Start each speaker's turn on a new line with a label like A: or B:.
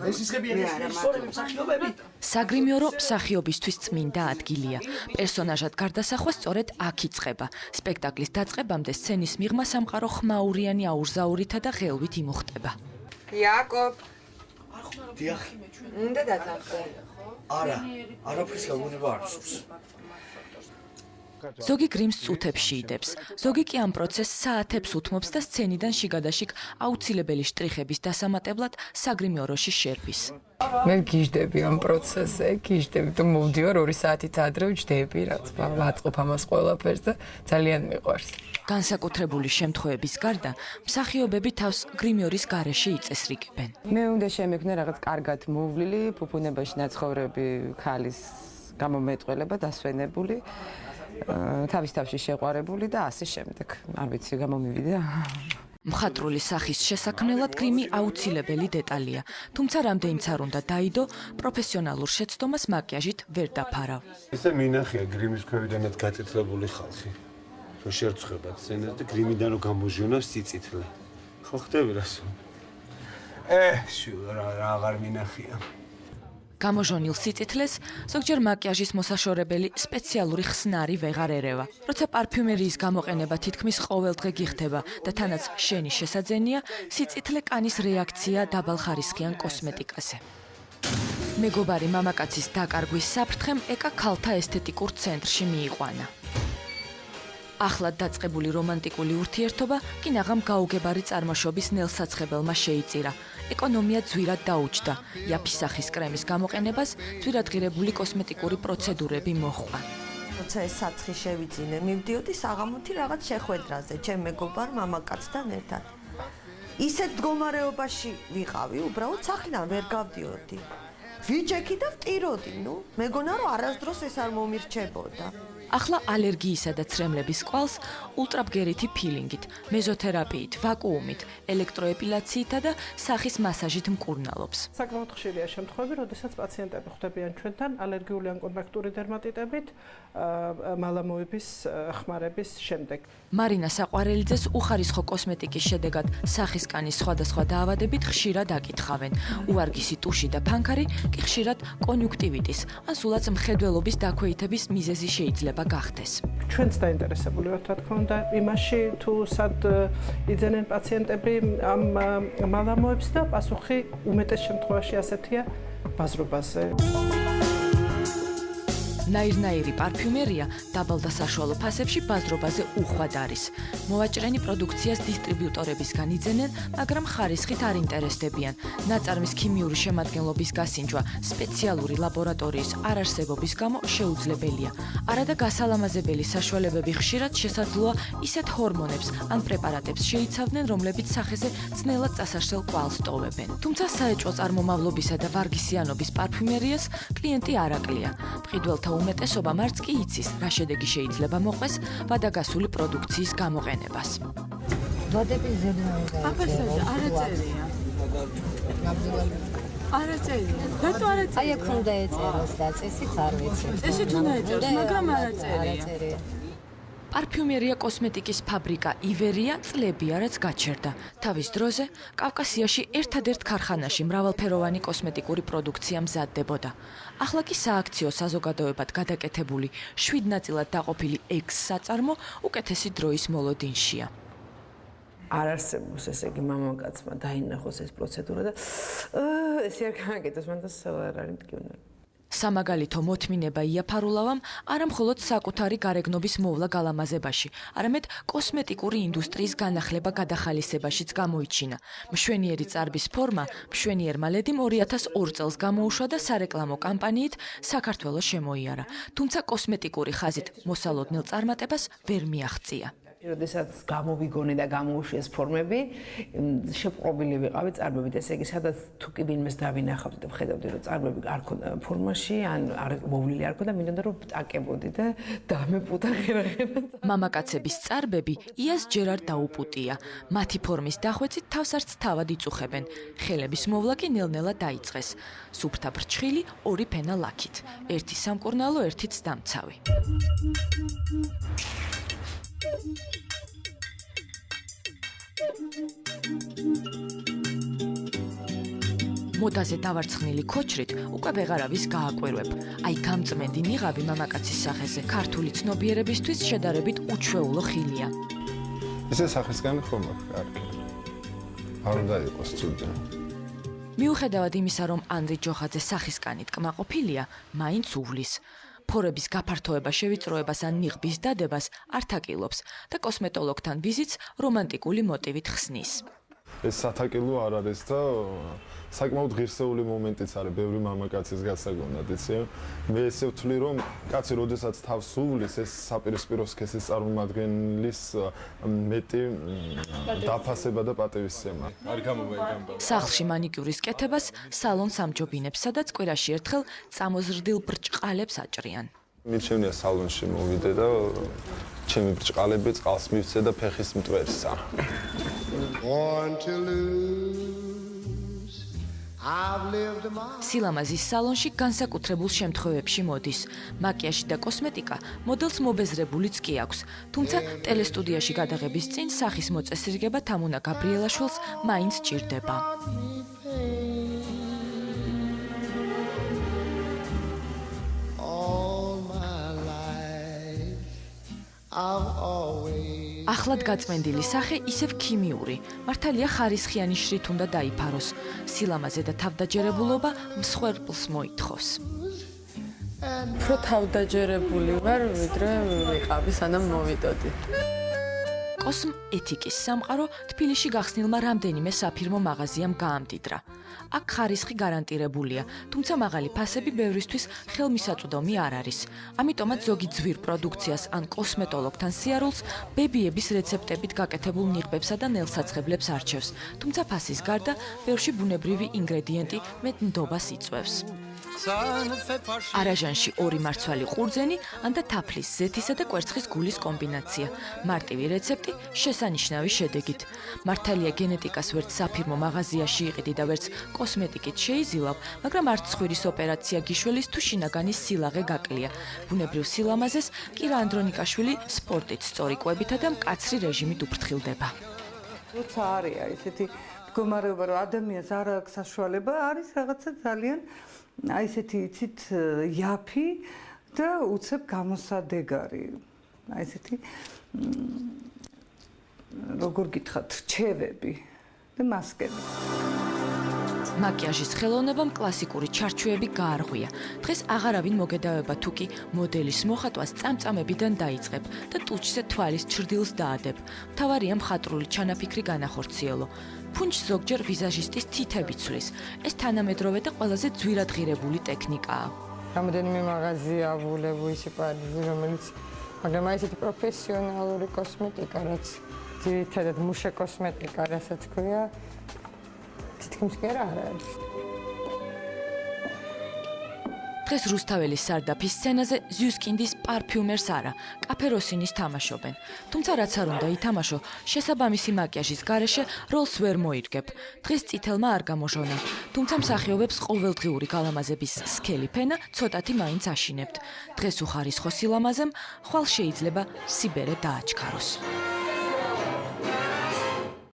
A: ეს ისხებიან ისტორიული მსახიობები.
B: საგრიმიორო მსახიობისთვის წმინდა ადგილია. პერსონაჟად გარდასახვა სწორედ აქ იწყება. სპექტაკლის დაწყებამდე სცენის მიღმა სამყარო ხმაურიანი აურზაურითა და ღელვით იმუხტება.
C: იაკობ,
A: დიახ.
C: უნდა დათანხმდე.
A: არაფრის გაგონება არ სურს.
B: ზოგი გრიმს წუთებში იდებს, ზოგი კი ამ პროცესს საათებს უთმობს და სცენიდან შიგადაშიგ აუცილებელი შტრიხების დასამატებლად საგრიმიოროში შერბის.
C: მე გიждები ამ პროცესზე, გიждები და მოვდივარ 2 საათით ადრე ვჯდები, რაც ვაწყობ ამას ყველაფერს და ძალიან მიყვარს.
B: განსაკუთრებული შემთხვევების გარდა, მსახიობები თავს გრიმიორის გარეშე იწესრიგებენ.
C: მე უნდა შემექმნე რაღაც კარგად მოვლილი, ფუფუნებაში ნაცხოვრები ქალის გამომეტყველება დასვენებული. თავის თავში შეყვარებული და ასე შემდეგ. არ ვიცი, გამომივიდა.
B: მხატვრული სახის შესაქმნელად გრიმი აუცილებელი დეტალია, თუმცა რამდენიც არ უნდა დაიდო, პროფესიონალურ შეცდომას მაკიაჟით ვერ დაფარავ.
D: ესე მინახია გრიმის ქვევიდანაც გაწითლებული ხალხი. რომ შერწხვება სცენას და გრიმიდან რომ გამოჟონავს სიწითლე. ხო ხდები რასო? რა აღარ მინახია.
B: გამოჟონილ სიწითლეს ზოგჯერ მაკიაჟის მოსაშორებელი სპეციალური ხსნარი ვეღარ ერევა. როცა პარფიუმერიის გამოყენება თითქმის ყოველდღე გიხდება და თანაც შენი შესაძენია, სიწითლე კანის რეაქცია დაბალხარისხიან კოსმეტიკაზე. მეგობარი მამაკაცის დაკარგვის საფრთხემ ეკა ქალთა ესთეტიკურ ცენტრში მიიყვანა. ახლად დაწყებული რომანტიკული ურთიერთობა კი ნაღამ გაუგებარი წარმოშობის ნელსაცხებელმა შეიწირა. ეკონომია ძვირად დაუჯდა. იაფი სახის კრემის გამოყენებას ძვირადღირებული კოსმეტიკური პროცედურები მოჰყვა.
E: როცა ეს საცხი შევიძინე, მივდიოდი საღამოთი რაღაც შეხვედრაზე, ჩემ მეგობარ მამაკაცთან ერთად. ისეთ მდგომარეობაში ვიყავი, უბრალოდ სახლიდან ვერ გავდიოდი. ვიჯექი და ვტიროდი, მეგონა რომ არასდროს ეს არ მომირჩებოდა.
B: ახლა ალერგიისა და ცრემლების კვალს ულტრაბგერითი ფილინგით, მეზოთერაპიით, ვაკუუმით, ელექტროეპილაციითა და სახის მასაჟით მკურნალობს.
F: საკმაოდ ხშირია შემთხვევები, როდესაც პაციენტები ხვდებიან ჩვენთან ალერგიული ან კონტაქტური დერმატიტებით მალამოების ხმარების შემდეგ.
B: მარინა საყვარელიძეს უხარისხო კოსმეტიკის შედეგად სახის კანის სხვადასხვა დაავადებით ხშირად აკითხავენ. უარგისი ტუში და ფანქარი კი ხშირად კონიუნქტივიტის, ან სულაც მხედველობის დაქვეითების მიზეზი შეიძლება გახდეს.
F: ჩვენც დაინტერესებული ვართ, რა თქმა უნდა, იმაში თუ სად იძენენ პაციენტები ამ მალამოებს და პასუხი უმეტეს შემთხვევაში ასეთია ბაზრობაზე.
B: ნაირნაირი პარფიუმერია დაბალ და საშუალო ფასებში ბაზრობაზე უხვად არის. მოვაჭრენი პროდუქციას დისტრიბიუტორებისგან იძენენ, მაგრამ ხარისხით არ ინტერესდებიან. ნაწარმის ქიმიური შემადგენლობის გასინჯვა სპეციალური ლაბორატორიის არარსებობის გამო შეუძლებელია. არადა გასალამაზებელი საშუალებები ხშირად შესაძლოა ისეთ ჰორმონებს ან პრეპარატებს შეიცავდნენ, რომლებიც სახეზე ძნელად წასაშლელ კვალს ტოვებენ. თუმცა საეჭვო წარმომავლობისა და ვარგისიანობის პარფიუმერიას კლიენტი არ აკლია. მყიდველთა უმეტესობა მარც კი იცის, რა შედეგი შეიძლება მოყვეს ვადაგასული პროდუქციის გამოყენებას.
G: ვადების ზედმეტი.
H: აფასაჟა არ აწერია. არ აწერია. რატო არ აწერია?
G: აი აქ უნდა ეწეროს და წესით არ ვიცი.
H: წესით უნდა ეწეროს, მაგრამ არ აწერია.
B: პარფიუმერია კოსმეტიკის ფაბრიკა ივერია წლებია რაც გაჩერდა. თავის დროზე კავკასიაში ერთადერთ ქარხანაში მრავალფეროვანი კოსმეტიკური პროდუქცია მზადდებოდა. ახლა კი სააქციო საზოგადოებად გადაკეთებული 7 ნაწილად დაყოფილი ექს-საწარმო უკეთესი დროის მოლოდინშია.
C: არ არსებობს ესე იგი მამაკაცმა დაინახოს ეს პროცედურა და ესე არ გამაკეთოს, მან და არ არის მტკივნელი.
B: სამაგალითო მოთმინება იაფარულავამ არა მხოლოდ საკუთარი გარეგნობის მოვლა გალამაზებაში, არამედ კოსმეტიკური ინდუსტრიის განახლება გადახალისებაშიც გამოიჩინა. მშვენიერი წარბის ფორმა მშვენიერმა ლედიმ 2002 წელს გამოუშვა და სარეკლამო კამპანიით საქართველოს შემოიარა. თუმცა კოსმეტიკური ხაზით მოსალოდნელ წარმატებას ვერ მიაღწია.
C: როდესაც გამოვიგონე და გამოუშვეს ფორმები, შეპყრობილი ვიყავი წარბებით, ესე იგი, სადაც თუ კი ვინმეს დავინახავდი და ვხედავდი, რომ წარბები არ ქონდა ფორმაში, ან არ მოვლილი არ ქონდა, მინდოდა რომ ვტაკებოდი და დამეპუტა ღერაღერად.
B: მამაკაცების წარბები იას ჯერ არ დაუპუტია. მათი ფორმის დახვეწით თავს არც თავად იწუხებენ. ხელების მოვლა კი ნელ-ნელა დაიწყეს. სუფთა ბრჩხილი, 2 ფენა ლაქით. ერთი სამკურნალო, ერთიც დამცავი. მოდაზე დავარცხნილი ქოჩრით უკვე ვეღარავის გააკვირვებ. აი გამწმენდი ნიღაბი მამაკაცის სახეზე ქართული ცნობიერებისთვის შედარებით უჩვეულო ხილია.
I: ესე სახისგანი ხომ კარგი. არ უნდა იყოს ცუდი.
B: მიუხედავად იმისა, რომ ანდრი ჯოხაძე სახისგანით კმაყოფილია, მაინც უვლის. ფორების გაფართოება შევიწროებას ან ნიღბის დადებას არ თაკილობს და კოსმეტოლოგთან ვიზიტს რომანტიკული მოტივით ხსნის.
I: ეს სათაკილო არ არის და საკმაოდ ღირსეული მომენტიც არის ბევრი მამაკაცის გასაგონად, იცი? მე ესე ვთვლი, რომ კაცი როდესაც თავს უვლის, ეს საპირისპირო სქესის წარმომადგენლის მეტი დაფასება და პატივისცემა. არ გამომაიგამბა.
B: სახლში მანიკიურის კეთებას სალონს ამჯობინებს, სადაც კვირაში ერთხელ წამოზრდილ ბრჭყალებს აჭრიან.
I: მიჩვენია სალონში მოვიდე და ჩემი ბრჭყალები წყალს მივცე და ფეხის მტვერსა. სილამაზის სალონში განსაკუთრებულ შემთხვევებში მოდის. მაკიაჟი და კოსმეტიკა მოდელს მობეზრებულიც კი აქვს, თუმცა ტელესტუდიაში გადაღების წინ სახის მოწესრიგება თამუნა გაბრიელაშვილს მაინც ჭირდება. ახლად გაწმენდილი სახე ისევ ქიმიური. მართალია ხარისხიანი შრით უნდა დაიფაროს. სილამაზე და თავდაჯერებულობა მსხვერპლს მოითხოვს.
H: უფრო თავდაჯერებული ვარ, ვიდრე ვიყავი სანამ მოვიდოდი.
B: კოსმ ეთიკის სამყარო თბილისში გახსნილმა რამდენიმე საფირმო მაღაზიამ გაამდიდრა. აქ ხარისხი გარანტირებულია, თუმცა მაღალი ფასები ბევრისთვის ხელმისაწვდომი არ არის. ამიტომაც ზოგი ძვირ პროდუქციას ან კოსმეტოლოგთან სიარულს ბებიების რეცეპტებით გაკეთებულ ნიღბებსა და ნელსაცხებლებს არჩევს, თუმცა ფასის გარდა ბევრში ბუნებრივი ინგრედიენტი მეტ ნდობას იწვევს. არაჟანში 2 მარცვალი ყურძენი, ან და თაფლის, ზეთისა და კვერცხის გულის კომბინაცია. მარტივი რეცეპტი შესანიშნავი შედეგით. მართალია გენეტიკას ვერც საფირმო მაღაზიაში იყიდი და ვერც კოსმეტიკით შეიზილავ, მაგრამ არც ცხვირის ოპერაცია გიშველის თუ შინაგანის სილაღე გაკლია. ბუნებრივ სილამაზეს კირა ანდრონიკაშვილი სპორტით სწორი კვებითა და მკაცრი რეჟიმით უფრთხილდება.
F: როცა არის ესეთი მდგომარეობა, რომ ადამიანს არ აქვს საშუალება, არის რაღაცა ძალიან აი ესეთი იცით იაფი და უცებ გამოსადეგარი. აი ესეთი როგორ გითხრათ, რჩევები და მასკები.
B: მაკიაჟის ხელოვნებამ კლასიკური ჩარჩოები გაარღვია. დღეს აღარავინ მოგედავება თუ კი მოდელის მოხატვას წამწამებიდან დაიწყებ და ტუჩზე თვალის ჩრდილს დაადებ. მთავარია მხატვრული ჩანაფიქრი განახორციელო. ფუნჩს ზოგჯერ ვიზაჟისტის თითები ცვლის. ეს თანამედროვე და ყველაზე ძვირად ღირებული ტექნიკაა.
J: რამდენიმე მაღაზია ვულებუისი პარიზი, რომელიც მაგრამ აი ესეთი პროფესიონალური კოსმეტიკა, რაც ძირითადად მუშა კოსმეტიკა, რასაც ქვია, თითქმის კი არ არის.
B: დღეს რუსთაველის სარდაფის სცენაზე ზიუსკინდის პარფიუმერს არა, კაფეროსინის თამაშობენ. თუმცა რაც არ უნდა ითამაშო, შესაბამისი მაკიაჟის გარეშე როლს ვერ მოირგებ. დღეს წითელმა არ გამოჟონა, თუმცა მსახიობებს ყოველდღიური გალამაზების სქელი ფენა ცოტათი მაინც აშინებთ. დღეს უხარისხო სილამაზემ ხვალ შეიძლება სიბერე დააჩქაროს.